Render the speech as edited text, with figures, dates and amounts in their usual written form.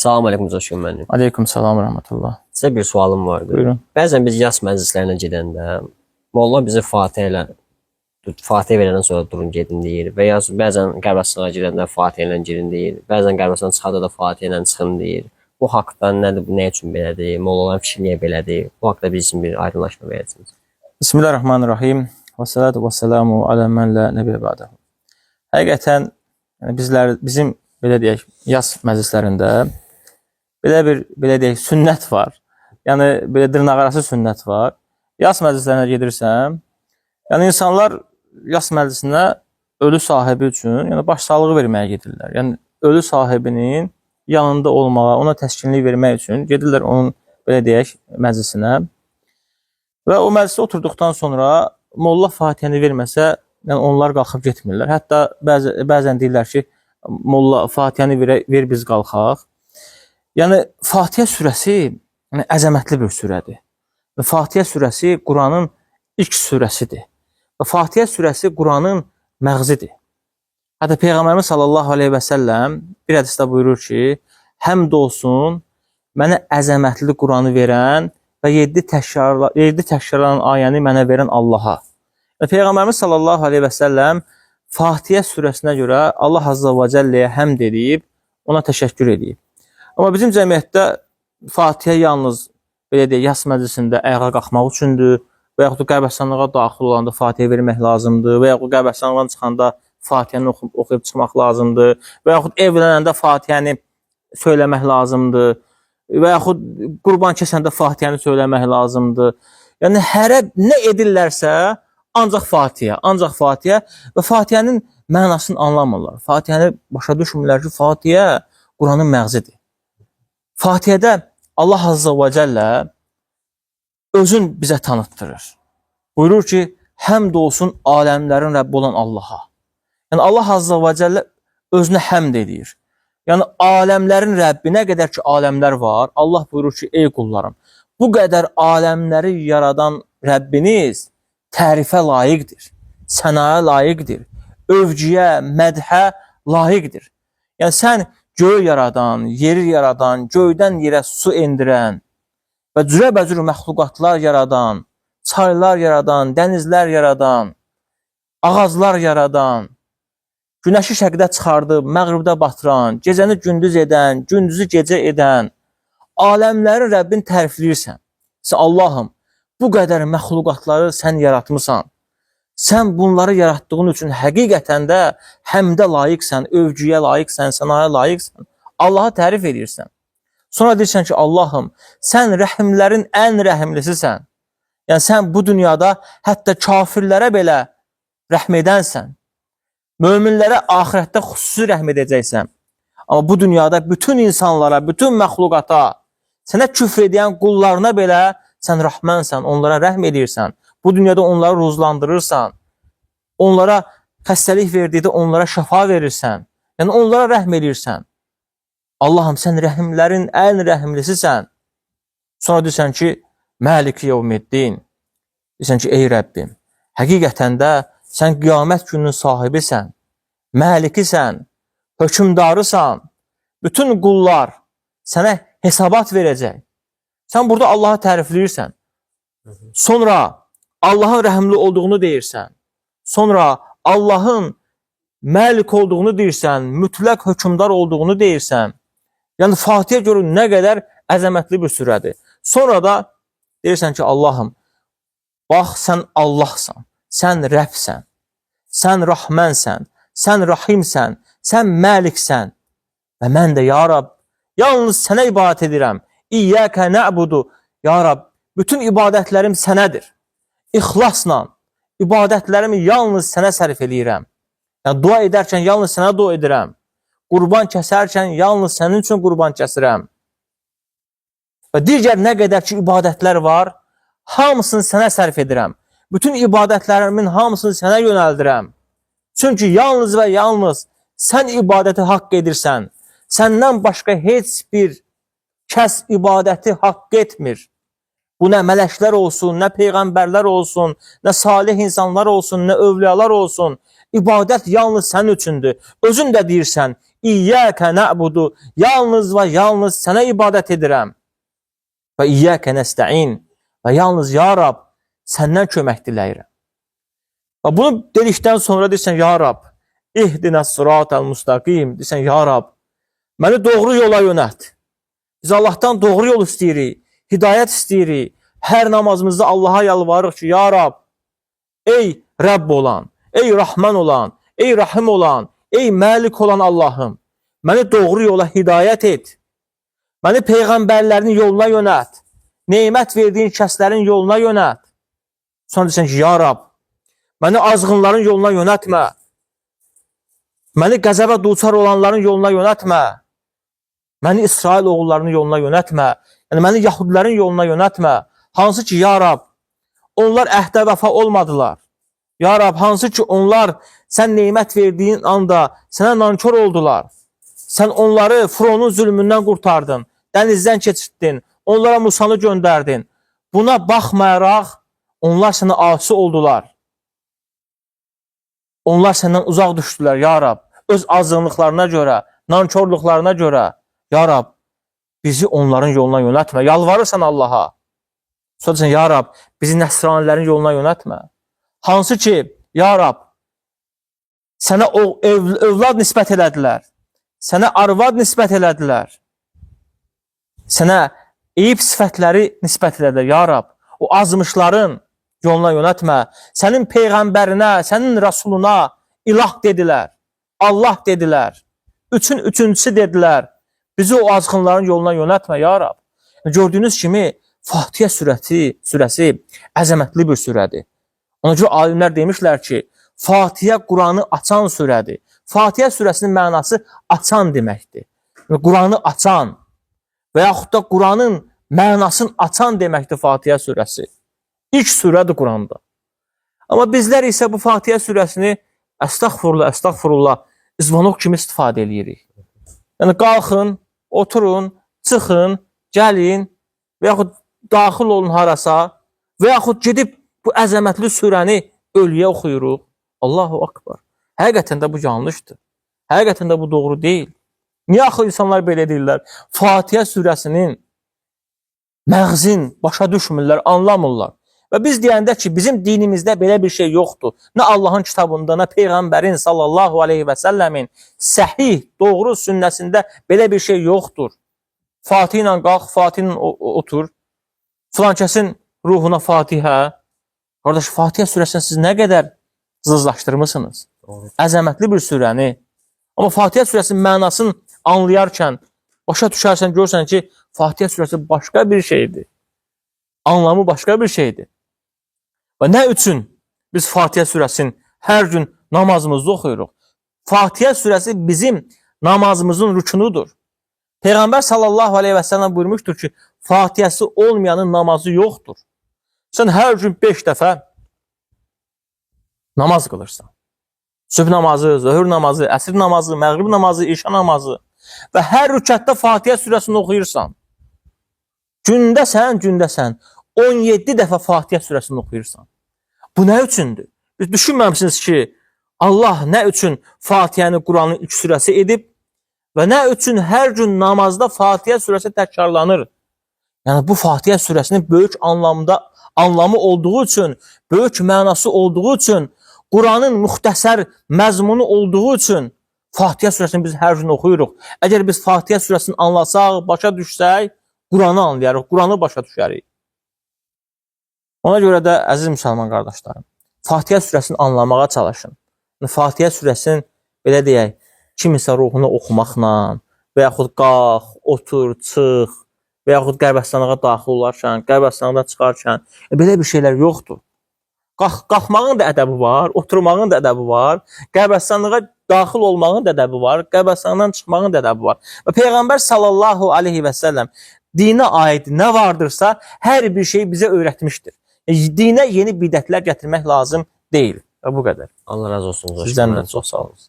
Salam aleyküm Coşkun müəllim. Aleyküm salam və rəhmətullah. Sizə bir sualım vardı. Buyurun. Bəzən biz yas məclislərinə gedəndə molla bizi Fatihə verəndən sonra durun gedin deyir və ya bəzən qəbirstanlığa gedəndə Fatihə ilə girin deyir. Bəzən qəbirstanlıqdan çıxanda da Fatihə ilə çıxın deyir. Bu haqqda nədir, nə üçün belədir? Mollaların fikri niyə belədir? Bu haqqda bizim bir aydınlaşma verəcəksiniz. Bismillahirrahmanirrahim. Və salatu və selamu alə mən la nəbiyyə ba'dahu. Həqiqətən bizim belə deyək yas məclislərində belə deyək sünnət var. Yəni belə dırnaqarası sünnət var. Yas məclislərinə gedirsəm, yəni insanlar yas məclisinə ölü sahibi üçün, yəni başsağlığı verməyə gedirlər. Yəni ölü sahibinin yanında olmağa, ona təskinlik vermək üçün gedirlər onun belə deyək məclisinə. Və o məclisə oturduqdan sonra molla Fatihəni verməsə, yəni onlar qalxıb getmirlər. Hətta bəzən deyirlər ki, molla Fatihəni ver biz qalxaq. Yəni Fatihə surəsi yəni əzəmətli bir surədir. Və Fatihə surəsi Quranın ilk surəsidir. Və Fatihə surəsi Quranın məğzidir. Hətta Peyğəmbərimiz sallallahu aleyhi və səlləm bir hədisdə buyurur ki, həmd olsun mənə əzəmətli Quranı verən və 7 təkrarlanan ayəni mənə verən Allaha. Və Peyğəmbərimiz sallallahu aleyhi və səlləm Fatihə surəsinə görə Allah azza və cəlləyə həmd edib, ona təşəkkür edib. Amma bizim cəmiyyətdə Fatihə yalnız belə deyək, yas məclisində ayağa qalxmaq üçündür və yaxud da qəbirstanlığa daxil olanda Fatihə vermək lazımdır və yaxud qəbirstanlıqdan çıxanda Fatihəni oxuyub çıxmaq lazımdır və yaxud evlənəndə Fatihəni söyləmək lazımdır və yaxud qurban kəsəndə Fatihəni söyləmək lazımdır. Yəni hərə nə edirlərsə ancaq Fatihə və Fatihənin mənasını anlamırlar. Fatihəni başa düşmürlər ki, Fatihə Quranın məğzidir. Fatihədə Allah azza və cəllə özün bizə tanıtdırır. Buyurur ki, həmd olsun aləmlərin Rəbbi olan Allaha. Yəni Allah azza və cəllə özünə həmd edir. Yəni aləmlərin Rəbbi, nə qədər ki aləmlər var, Allah buyurur ki, ey qullarım, bu qədər aləmləri yaradan Rəbbiniz tərifə layiqdir, sənaya layiqdir, övgüyə, mədhə layiqdir. Yəni sən göy yaradan, yeri yaradan, göydən yerə su endirən və cürəbəcür məxluqatlar yaradan, çaylar yaradan, dənizlər yaradan, ağaclar yaradan, günəşi şərqdə çıxardıb, məğribdə batıran, gecəni gündüz edən, gündüzü gecə edən, aləmlərin Rəbbini tərifləyirsən. Sən Allahım, bu qədər məxluqatları sən yaratmısan. Sən bunları yaratdığın üçün həqiqətən də həmdə layiqsən, övgüyə layiqsən, sənaya layiqsən. Allaha tərif edirsən. Sonra deyirsən ki, Allahım, sən rəhimlərin ən rəhimlisisən. Yəni sən bu dünyada hətta kafirlərə belə rəhm edənsən. Möminlərə axirətdə xüsusi rəhm edəcəksən. Amma bu dünyada bütün insanlara, bütün məxluqata, sənə küfr edən qullarına belə sən rəhmənsən, onlara rəhm edirsən. Bu dünyada onları ruzlandırırsan, onlara xəstəlik verdikdə onlara şəfa verirsən, yəni onlara rəhm edirsən. Allahım, sən rəhimlərin ən rəhimlisisən. Sonra deyirsən ki, Məlik yevmiddin. Deyirsən ki, ey Rəbbim, həqiqətən də sən qiyamət gününün sahibisən, Məlikisən, hökümdarısan, bütün qullar sənə hesabat verəcək. Sən burada Allahı tərifləyirsən. Sonra Allahın rəhimli olduğunu deyirsən. Sonra Allahın məlik olduğunu deyirsən, mütləq hökmdar olduğunu deyirsən. Yəni Fatihə görün nə qədər əzəmətli bir surədir. Sonra da deyirsən ki, Allahım, bax sən Allahsan, sən Rəbsən, sən Rəhmənsən, sən Rahimsən, sən Məliksən və mən də ya Rab, yalnız sənə ibadət edirəm. İyyəkə nə'budu, ya Rab, bütün ibadətlərim sənədir. İxlasla ibadətlərimi yalnız sənə sərf eləyirəm. Yəni dua edərkən yalnız sənə dua edirəm. Qurban kəsərkən yalnız sənin üçün qurban kəsirəm. Və digər nə qədər ki ibadətlər var, hamısını sənə sərf edirəm. Bütün ibadətlərimin hamısını sənə yönəldirəm. Çünki yalnız və yalnız sən ibadəti haqq edirsən. Səndən başqa heç bir kəs ibadəti haqq etmir. Bu nə mələklər olsun, nə peyğəmbərlər olsun, nə salih insanlar olsun, nə övliyalar olsun. İbadət yalnız sənin üçündür. Özün də deyirsən, İyyəkə nə'budu, yalnız və yalnız sənə ibadət edirəm. Və iyyəkə nəstəin, və yalnız ya Rab, səndən kömək diləyirəm. Və bunu dedikdən sonra deyirsən, ya Rab, ihdinəs sıratal müstəqim, deyirsən, ya Rab, məni doğru yola yönət. Biz Allahdan doğru yol istəyirik, hidayət istəyirik. Hər namazımızda Allaha yalvarırıq ki, ya Rab, ey Rəbb olan, ey Rahman olan, ey Rahim olan, ey Məlik olan Allahım, məni doğru yola hidayət et. Məni peyğəmbərlərin yoluna yönət. Neymət verdiyin kəslərin yoluna yönət. Sonra deyirsən ki, ya Rab, məni azğınların yoluna yönətmə. Məni qəzəbə duçar olanların yoluna yönətmə. Məni İsrail oğullarının yoluna yönətmə. Yəni, məni Yahudilərin yoluna yönətmə. Hansı ki, ya Rab, onlar əhdə vəfa olmadılar. Ya Rab, hansı ki, onlar sən neymət verdiyin anda sənə nankor oldular. Sən onları Fironun zülmündən qurtardın. Dənizdən keçirdin. Onlara Musanı göndərdin. Buna baxmayaraq, onlar sənə asi oldular. Onlar səndən uzaq düşdülər, ya Rab. Öz azınlıqlarına görə, nankorluqlarına görə, ya Rab, bizi onların yoluna yönətmə. Yalvarırsan Allaha. Sonra deyirsən, ya Rab, bizi nəsranilərin yoluna yönətmə. Hansı ki, ya Rab, sənə övlad nisbət elədilər. Sənə arvad nisbət elədilər. Sənə eyib sifətləri nisbət elədilər, ya Rab. O azmışların yoluna yönətmə. Sənin peyğəmbərinə, sənin rəsuluna ilah dedilər. Allah dedilər. Üçüncüsü dedilər. Bizi o azğınların yoluna yönətmə, ya Rab. Gördüyünüz kimi, Fatihə surəsi əzəmətli bir surədir. Ona görə alimlər demişlər ki, Fatihə Quranı açan surədir. Fatihə surəsinin mənası açan deməkdir. Quranı açan və yaxud da Quranın mənasını açan deməkdir Fatihə surəsi. İlk surədir Quranda. Amma bizlər isə bu Fatihə surəsini əstəğfurullah, izvanok kimi istifadə edirik. Yəni, qalxın, oturun, çıxın, gəlin və yaxud daxil olun harasa və yaxud gedib bu əzəmətli surəni ölüyə oxuyuruq. Allahu Akbar. Həqiqətən də bu yanlışdır. Həqiqətən də bu doğru deyil. Niyə axı insanlar belə deyirlər? Fatihə surəsinin məğzin başa düşmürlər, anlamırlar. Və biz deyəndə ki, bizim dinimizdə belə bir şey yoxdur. Nə Allahın kitabında, nə Peyğəmbərin sallallahu aleyhi və səlləmin səhih, doğru sünnəsində belə bir şey yoxdur. Fatihə ilə qalx, Fatihə ilə otur. Filan kəsin ruhuna Fatihə. Qardaş, Fatihə surəsini siz nə qədər zızlaşdırmışsınız? Əzəmətli bir surəni. Amma Fatihə surəsinin mənasını anlayarkən, başa düşərsən, görürsən ki, Fatihə surəsi başqa bir şeydir. Anlamı başqa bir şeydir. Və nə üçün biz Fatihə surəsini hər gün namazımızda oxuyuruq? Fatihə surəsi bizim namazımızın rükunudur. Peyğəmbər sallallahu aleyhi və səlləm buyurmuşdur ki, Fatihəsi olmayanın namazı yoxdur. Sən hər gün 5 dəfə namaz qılırsan. Sübh namazı, zöhr namazı, əsr namazı, məğrib namazı, işa namazı və hər rükətdə Fatihə surəsini oxuyursan. Gündə sən 17 dəfə Fatihə surəsini oxuyursan. Bu nə üçündür? Biz düşünməmişsiniz ki, Allah nə üçün Fatihəni Quranın ilk surəsi edib və nə üçün hər gün namazda Fatihə surəsi təkrarlanır? Yəni, bu Fatihə surəsinin böyük anlamı olduğu üçün, böyük mənası olduğu üçün, Quranın müxtəsər məzmunu olduğu üçün Fatihə surəsini biz hər gün oxuyuruq. Əgər biz Fatihə surəsini anlasaq, başa düşsək, Quranı anlayarıq, Quranı başa düşərik. Ona görə də, əziz müsəlman qardaşlarım, Fatihə surəsini anlamağa çalışın. Fatihə surəsinin, belə deyək, kimisə ruhunu oxumaqla və yaxud qalx, otur, çıx və yaxud qərbərstanlığa daxil olarkən, qərbərstanlıqdan çıxarkən, belə bir şeylər yoxdur. Qalxmağın da ədəbi var, oturmağın da ədəbi var, qərbərstanlığa daxil olmağın da ədəbi var, qərbərstanlıqdan çıxmağın da ədəbi var. Və Peyğəmbər sallallahu aleyhi və səlləm dinə aid nə vardırsa, hər bir şey bizə öyrətmişdir. Dinə yeni bidətlər gətirmək lazım deyil. Və bu qədər. Allah razı olsun. Sizdən də çox sağ olun.